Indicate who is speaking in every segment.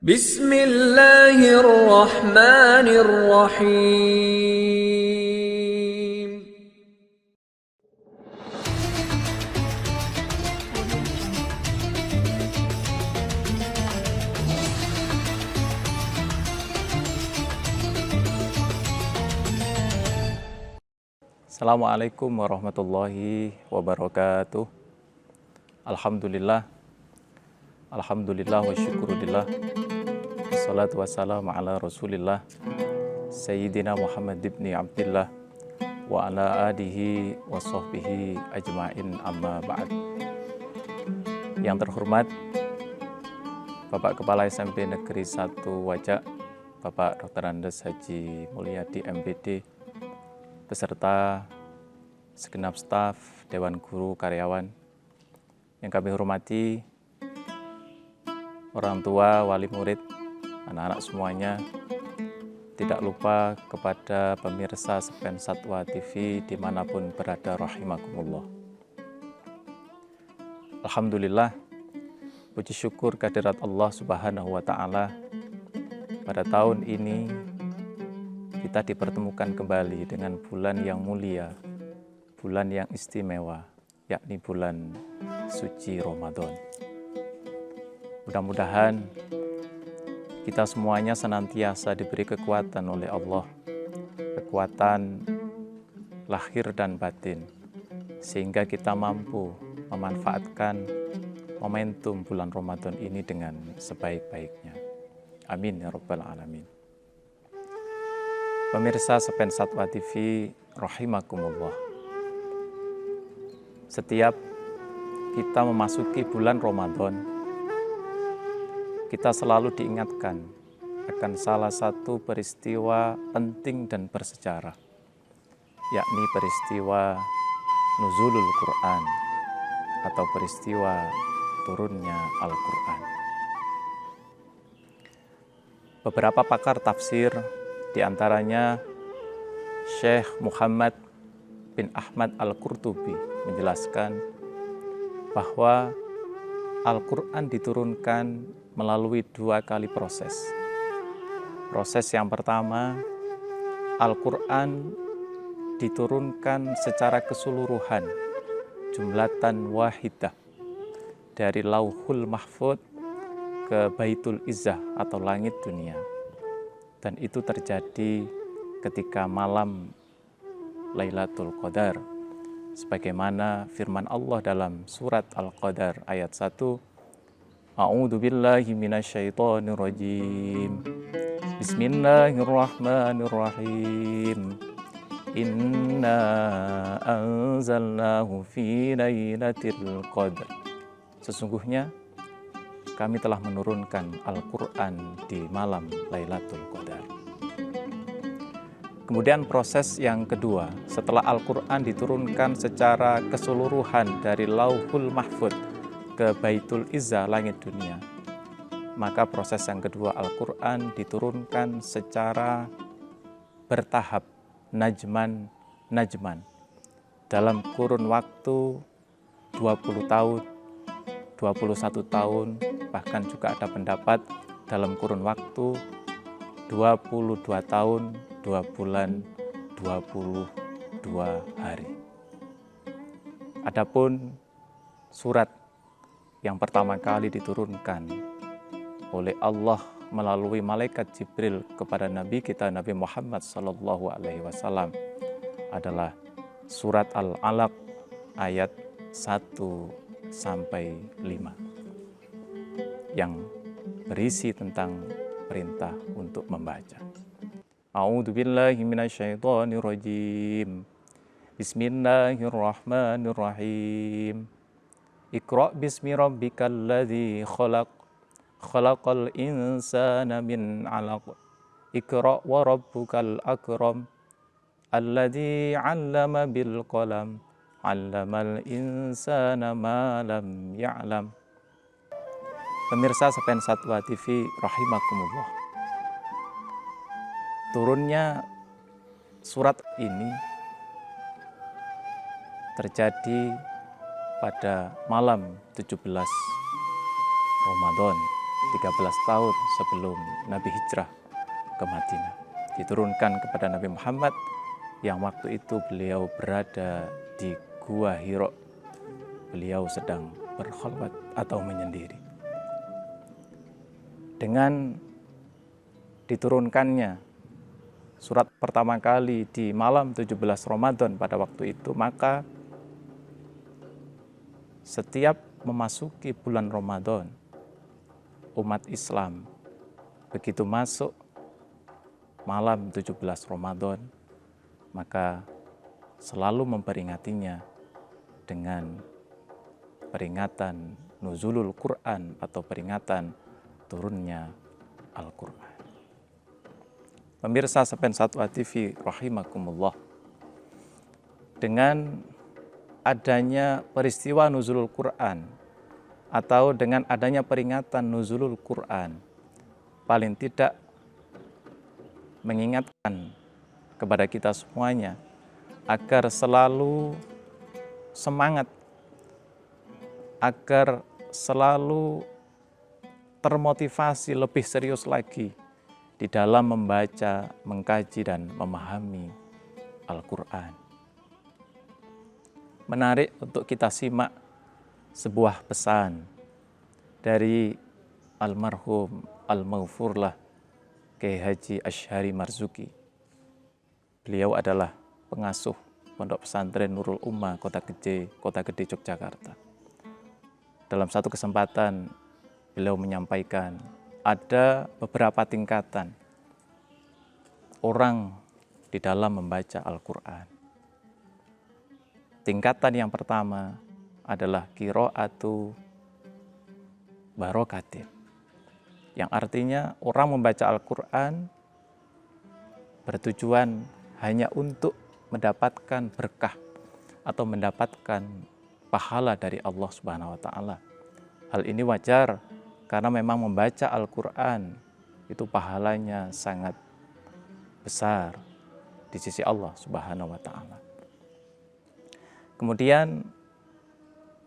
Speaker 1: Bismillahirrahmanirrahim.
Speaker 2: Assalamualaikum warahmatullahi wabarakatuh. Alhamdulillah wa syukurillah. Wassalatu wassalamu ala rasulillah Sayyidina Muhammad ibn Abdillah wa ala alihi wa sahbihi ajma'in, amma ba'd. Yang terhormat Bapak Kepala SMP Negeri 1 Wajak, Bapak Dr. Andes Haji Mulyadi MPD, beserta segenap staf, Dewan Guru, karyawan yang kami hormati, orang tua, wali murid, anak-anak semuanya, tidak lupa kepada pemirsa Sepen Satwa TV dimanapun berada, rahimakumullah. Alhamdulillah, puji syukur kehadirat Allah Subhanahu wa Ta'ala, pada tahun ini kita dipertemukan kembali dengan bulan yang mulia, bulan yang istimewa, yakni bulan suci Ramadan. Mudah-mudahan kita semuanya senantiasa diberi kekuatan oleh Allah, kekuatan lahir dan batin, sehingga kita mampu memanfaatkan momentum bulan Ramadan ini dengan sebaik-baiknya. Amin ya rabbal alamin. Pemirsa Sepen Satwa TV, rahimakumullah. Setiap kita memasuki bulan Ramadan, kita selalu diingatkan akan salah satu peristiwa penting dan bersejarah, yakni peristiwa nuzulul Quran atau peristiwa turunnya Al-Quran. Beberapa pakar tafsir, di antaranya Syekh Muhammad bin Ahmad Al-Qurtubi, menjelaskan bahwa Al-Quran diturunkan melalui 2 kali proses. Proses yang pertama, Al-Quran diturunkan secara keseluruhan, jumlatan wahidah, dari Lauhul Mahfud ke Baitul Izzah atau langit dunia. Dan itu terjadi ketika malam Lailatul Qadar, sebagaimana firman Allah dalam surat Al-Qadar ayat 1, A'udzu billahi minasyaitonir rajim. Bismillahirrahmanirrahim. Inna anzalnahu fi lailatul qadar. Sesungguhnya kami telah menurunkan Al-Quran di malam Lailatul Qadar. Kemudian proses yang kedua, setelah Al-Quran diturunkan secara keseluruhan dari Lauhul Mahfud ke Baitul Izzah, langit dunia, maka proses yang kedua, Al-Quran diturunkan secara bertahap, najman, dalam kurun waktu 20 tahun, 21 tahun, bahkan juga ada pendapat dalam kurun waktu 22 tahun, 2 bulan, 22 hari. Adapun surat yang pertama kali diturunkan oleh Allah melalui malaikat Jibril kepada Nabi kita Nabi Muhammad SAW adalah surat Al-Alaq ayat 1-5 yang berisi tentang perintah untuk membaca. A'udzu billahi minasyaitonir rajim. Bismillahirrahmanirrahim. Iqra' bismi rabbikal ladzi khalaq. Khalaqal insana min 'alaq. Iqra' wa rabbukal akram. Alladzi 'allama bil qalam. 'Allamal insana ma lam ya'lam. Pemirsa Sepen Satwa TV, rahimakumullah. Turunnya surat ini terjadi pada malam 17 Ramadan 13 tahun sebelum Nabi hijrah ke Madinah. Diturunkan kepada Nabi Muhammad yang waktu itu beliau berada di Gua Hira. Beliau sedang berkhalwat atau menyendiri. Dengan diturunkannya surat pertama kali di malam 17 Ramadan pada waktu itu, maka setiap memasuki bulan Ramadan, umat Islam begitu masuk malam 17 Ramadan, maka selalu memperingatinya dengan peringatan nuzulul Quran atau peringatan turunnya Al-Quran. Pemirsa Sapen 1 TV rahimakumullah, dengan adanya peristiwa nuzulul Quran atau dengan adanya peringatan nuzulul Quran, paling tidak mengingatkan kepada kita semuanya agar selalu semangat, agar selalu termotivasi lebih serius lagi di dalam membaca, mengkaji, dan memahami Al-Quran. Menarik untuk kita simak sebuah pesan dari almarhum Al-Maghfurlah Kiai Haji Asy'ari Marzuki. Beliau adalah pengasuh Pondok Pesantren Nurul Ummah Kota Gede Yogyakarta. Dalam satu kesempatan beliau menyampaikan ada beberapa tingkatan orang di dalam membaca Al-Quran. Tingkatan yang pertama adalah qiraatu barokatin, yang artinya orang membaca Al-Quran bertujuan hanya untuk mendapatkan berkah atau mendapatkan pahala dari Allah Subhanahu wa Ta'ala. Hal ini wajar karena memang membaca Al-Quran itu pahalanya sangat besar di sisi Allah Subhanahu wa Ta'ala. Kemudian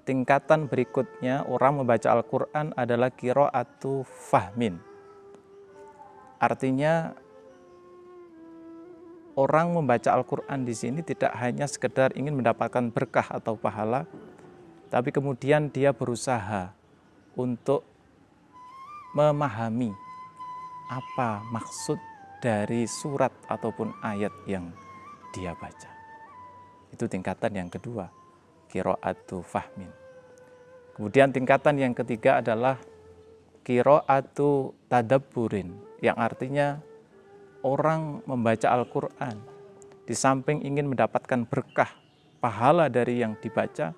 Speaker 2: tingkatan berikutnya orang membaca Al-Quran adalah qiraatu fahmin. Artinya orang membaca Al-Quran di sini tidak hanya sekedar ingin mendapatkan berkah atau pahala, tapi kemudian dia berusaha untuk memahami apa maksud dari surat ataupun ayat yang dia baca. Itu tingkatan yang kedua, qiraatu fahmin. Kemudian tingkatan yang ketiga adalah qiraatu tadabburin, yang artinya orang membaca Al-Quran di samping ingin mendapatkan berkah pahala dari yang dibaca,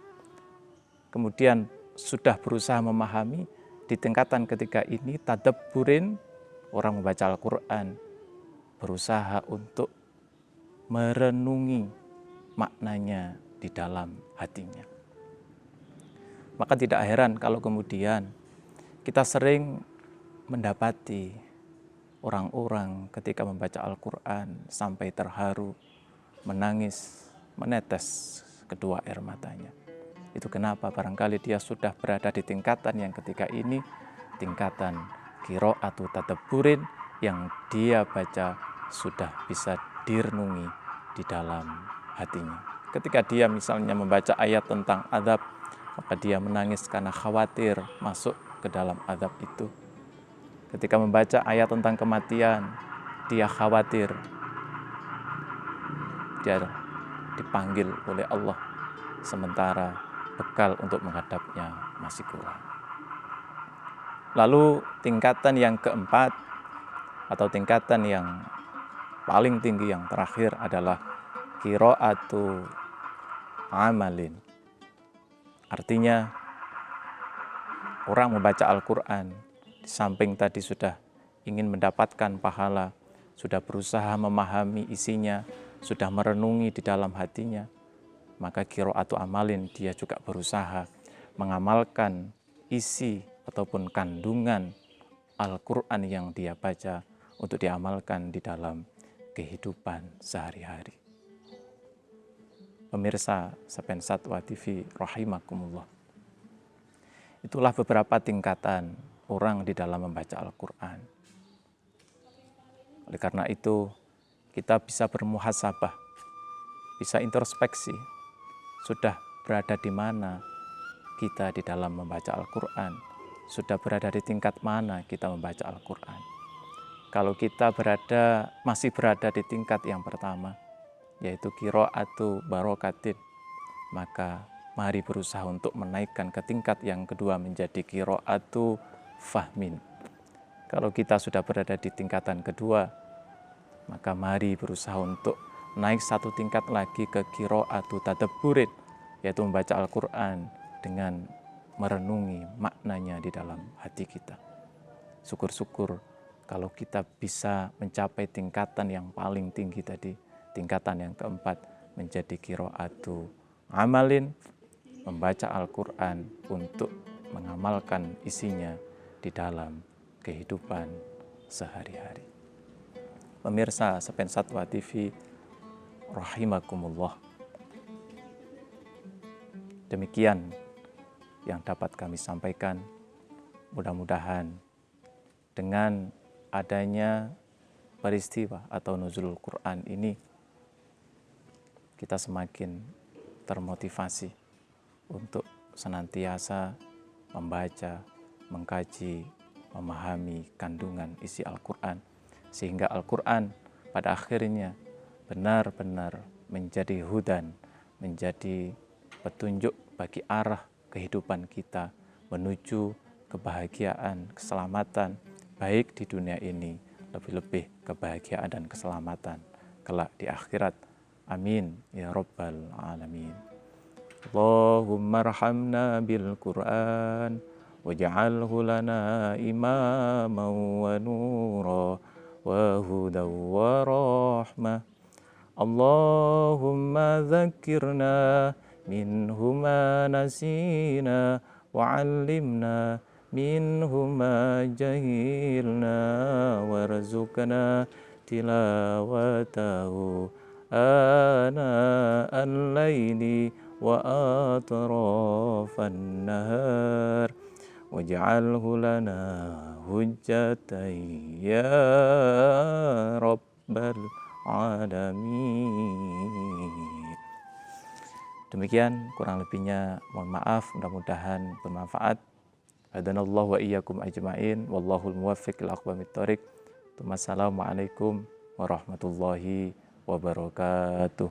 Speaker 2: kemudian sudah berusaha memahami. Di tingkatan ketiga ini, tadabburin, orang membaca Al-Quran berusaha untuk merenungi maknanya di dalam hatinya. Maka tidak heran kalau kemudian kita sering mendapati orang-orang ketika membaca Al-Quran sampai terharu, menangis, menetes kedua air matanya. Itu kenapa? Barangkali dia sudah berada di tingkatan yang ketiga ini, tingkatan qiraatu tadabburin, yang dia baca sudah bisa direnungi di dalam hatinya. Ketika dia misalnya membaca ayat tentang azab, maka dia menangis karena khawatir masuk ke dalam azab itu. Ketika membaca ayat tentang kematian, dia khawatir dia dipanggil oleh Allah, sementara bekal untuk menghadapnya masih kurang. Lalu tingkatan yang keempat atau tingkatan yang paling tinggi yang terakhir adalah qiraatu amalin. Artinya orang membaca Al-Quran di samping tadi sudah ingin mendapatkan pahala, sudah berusaha memahami isinya, sudah merenungi di dalam hatinya, maka qiraatu amalin, dia juga berusaha mengamalkan isi ataupun kandungan Al-Quran yang dia baca untuk diamalkan di dalam kehidupan sehari-hari. Pemirsa Sapen 1 TV rahimakumullah, itulah beberapa tingkatan orang di dalam membaca Al-Quran. Oleh karena itu, kita bisa bermuhasabah, bisa introspeksi, sudah berada di mana kita di dalam membaca Al-Quran, sudah berada di tingkat mana kita membaca Al-Quran. Kalau kita masih berada di tingkat yang pertama, yaitu qiraatu barokatin, maka mari berusaha untuk menaikkan ke tingkat yang kedua menjadi qiraatu fahmin. Kalau kita sudah berada di tingkatan kedua, maka mari berusaha untuk naik satu tingkat lagi ke qiraatu tadabburin, yaitu membaca Al-Quran dengan merenungi maknanya di dalam hati kita. Syukur-syukur kalau kita bisa mencapai tingkatan yang paling tinggi tadi, tingkatan yang keempat menjadi qiraatu amalin, membaca Al-Quran untuk mengamalkan isinya di dalam kehidupan sehari-hari. Pemirsa Sepen Satwa TV, rahimakumullah. Demikian yang dapat kami sampaikan. Mudah-mudahan dengan adanya peristiwa atau nuzulul Quran ini, kita semakin termotivasi untuk senantiasa membaca, mengkaji, memahami kandungan isi Al-Quran, sehingga Al-Quran pada akhirnya benar-benar menjadi hudan, menjadi petunjuk bagi arah kehidupan kita menuju kebahagiaan, keselamatan, baik di dunia ini, lebih-lebih kebahagiaan dan keselamatan kelak di akhirat. Amin ya rabbal alamin. Allahumma arhamna bil Qur'an waj'alhu lana imaman wa nura wa hudan wa rahmah. Allahumma dzakkirna minhu ma nasina wa 'allimna minhu ma jahilna warzuqna tilawatahu ana al-laili wa atrafan nahar waj'alhu lana hujjatan ya rabbal alamin. Demikian kurang lebihnya, mohon maaf, mudah-mudahan bermanfaat. Hadanallahu wa iyyakum ajma'in, wallahul muwaffiq ila aqwamit thoriq. Wassalamualaikum warahmatullahi wabarakatuh.